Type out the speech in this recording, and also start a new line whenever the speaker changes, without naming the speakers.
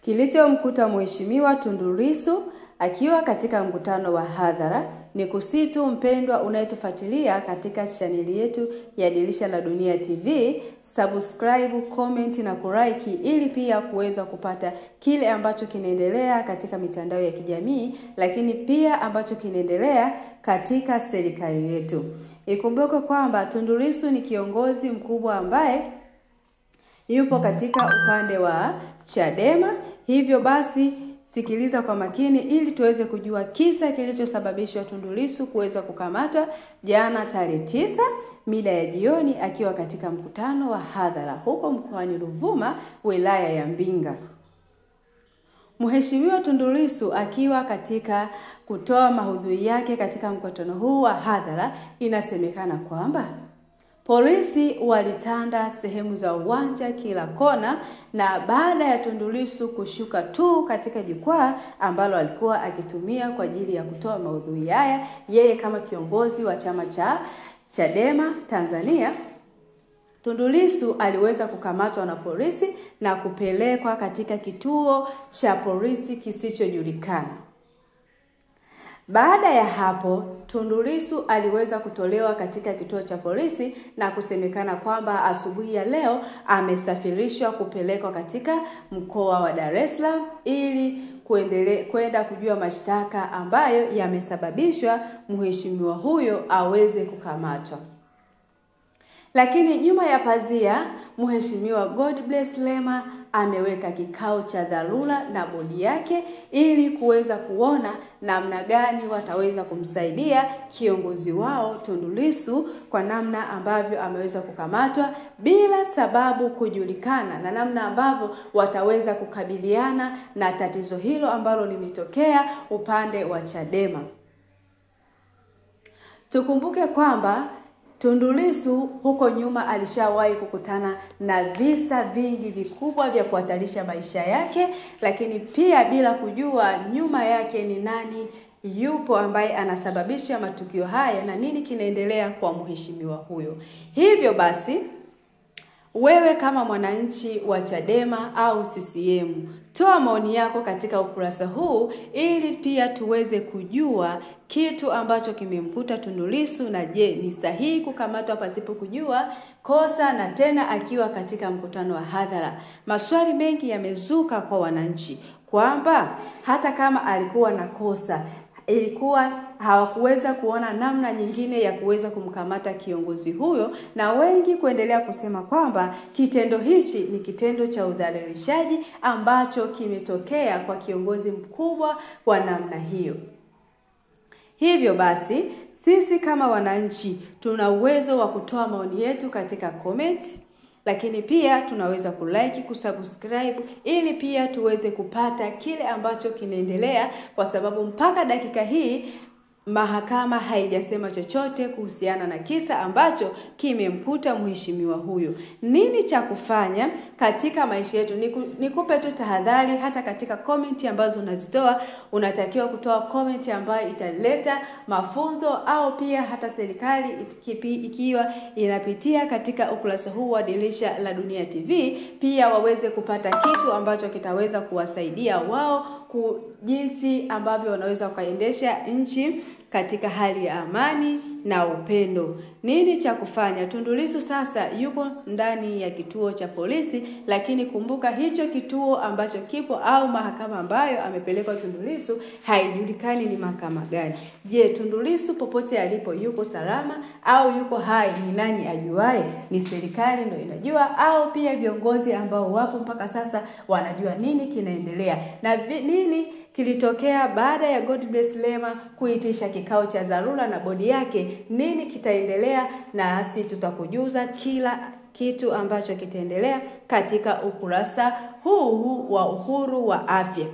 Kilichomkuta Mheshimiwa Tundu Lissu akiwa katika mkutano wa hadhara ni kusitu mpendwa unayetufuatilia katika chaneli yetu ya Dirisha la Dunia TV, subscribe, comment na kulike ili pia kuweza kupata kile ambacho kinaendelea katika mitandao ya kijamii, lakini pia ambacho kinaendelea katika serikali yetu. Ikumbuke kwamba Tundu Lissu ni kiongozi mkubwa ambaye yupo katika upande wa Chadema. Hivyo basi sikiliza kwa makini ili tuweze kujua kisa kilichosababisha Tundu Lissu kuweza kukamatwa jana tarehe 9 mida ya jioni akiwa katika mkutano wa hadhara huko mkoani Ruvuma, wilaya ya Mbinga. Mheshimiwa Tundu Lissu akiwa katika kutoa mahudhui yake katika mkutano huu wa hadhara, inasemekana kwamba polisi walitanda sehemu za uwanja kila kona, na baada ya Tundu Lissu kushuka tu katika jukwaa ambalo alikuwa akitumia kwa ajili ya kutoa maudhui haya, yeye kama kiongozi wa chama cha Chadema Tanzania, Tundu Lissu aliweza kukamatwa na polisi na kupelekwa katika kituo cha polisi kisichojulikana. Baada ya hapo, Tundu Lissu aliweza kutolewa katika kituo cha polisi na kusemekana kwamba asubuhi ya leo amesafirishwa kupelekwa katika mkoa wa Dar es Salaam ili kwenda kujua mashtaka ambayo yamesababishwa mheshimiwa huyo aweze kukamatwa. Lakini nyuma ya pazia, Mheshimiwa Godbless Lema ameweka kikao cha dharura na bodi yake ili kuweza kuona namna gani wataweza kumsaidia kiongozi wao Tundu Lissu kwa namna ambavyo ameweza kukamatwa bila sababu kujulikana, na namna ambavyo wataweza kukabiliana na tatizo hilo ambalo limetokea upande wa Chadema. Tukumbuke kwamba Tundu Lissu huko nyuma alishawahi kukutana na visa vingi vikubwa vya kuhatarisha maisha yake, lakini pia bila kujua nyuma yake ni nani yupo ambaye anasababisha matukio haya na nini kinaendelea kwa mheshimiwa huyo. Hivyo basi, wewe kama mwananchi wa Chadema au CCM, toa maoni yako katika ukurasa huu ili pia tuweze kujua kitu ambacho kimemkuta Tundu Lissu, na je, ni sahihi kukamatwa pasipo kujua kosa na tena akiwa katika mkutano wa hadhara. Maswali mengi yamezuka kwa wananchi kwamba hata kama alikuwa na kosa, ilikuwa hawakuweza kuona namna nyingine ya kuweza kumkamata kiongozi huyo, na wengi kuendelea kusema kwamba kitendo hichi ni kitendo cha udhalilishaji ambacho kimetokea kwa kiongozi mkubwa kwa namna hiyo. Hivyo basi, sisi kama wananchi tuna uwezo wa kutoa maoni yetu katika comment, lakini pia tunaweza kulike, kusubscribe ili pia tuweze kupata kile ambacho kinaendelea, kwa sababu mpaka dakika hii mahakama haijasema chochote kuhusiana na kisa ambacho kimemkuta mheshimiwa huyo. Nini cha kufanya katika maisha yetu? Nikupe tu tahadhari, hata katika comment ambazo unazitoa, unatakiwa kutoa comment ambayo italeta mafunzo, au pia hata serikali ikiwa inapitia katika ukurasa huu wa Dirisha la Dunia TV, pia waweze kupata kitu ambacho kitaweza kuwasaidia wao jinsi ambavyo wanaweza kuendesha nchi katika hali ya amani na upendo. Nini cha kufanya? Tundu Lissu sasa yuko ndani ya kituo cha polisi, lakini kumbuka hicho kituo ambacho kipo au mahakama ambayo amepelekwa Tundu Lissu haijulikani ni mahakama gani. Je, Tundu Lissu popote alipo yuko salama au yuko hai? Ni nani ajuae? Ni serikali ndio inajua, au pia viongozi ambao wapo mpaka sasa wanajua nini kinaendelea na nini kilitokea baada ya Godbless Lema kuitisha kikao cha dharura na bodi yake. Nini kitaendelea, na sisi tutakujuza kila kitu ambacho kitaendelea katika ukurasa huu wa Uhuru wa Afya.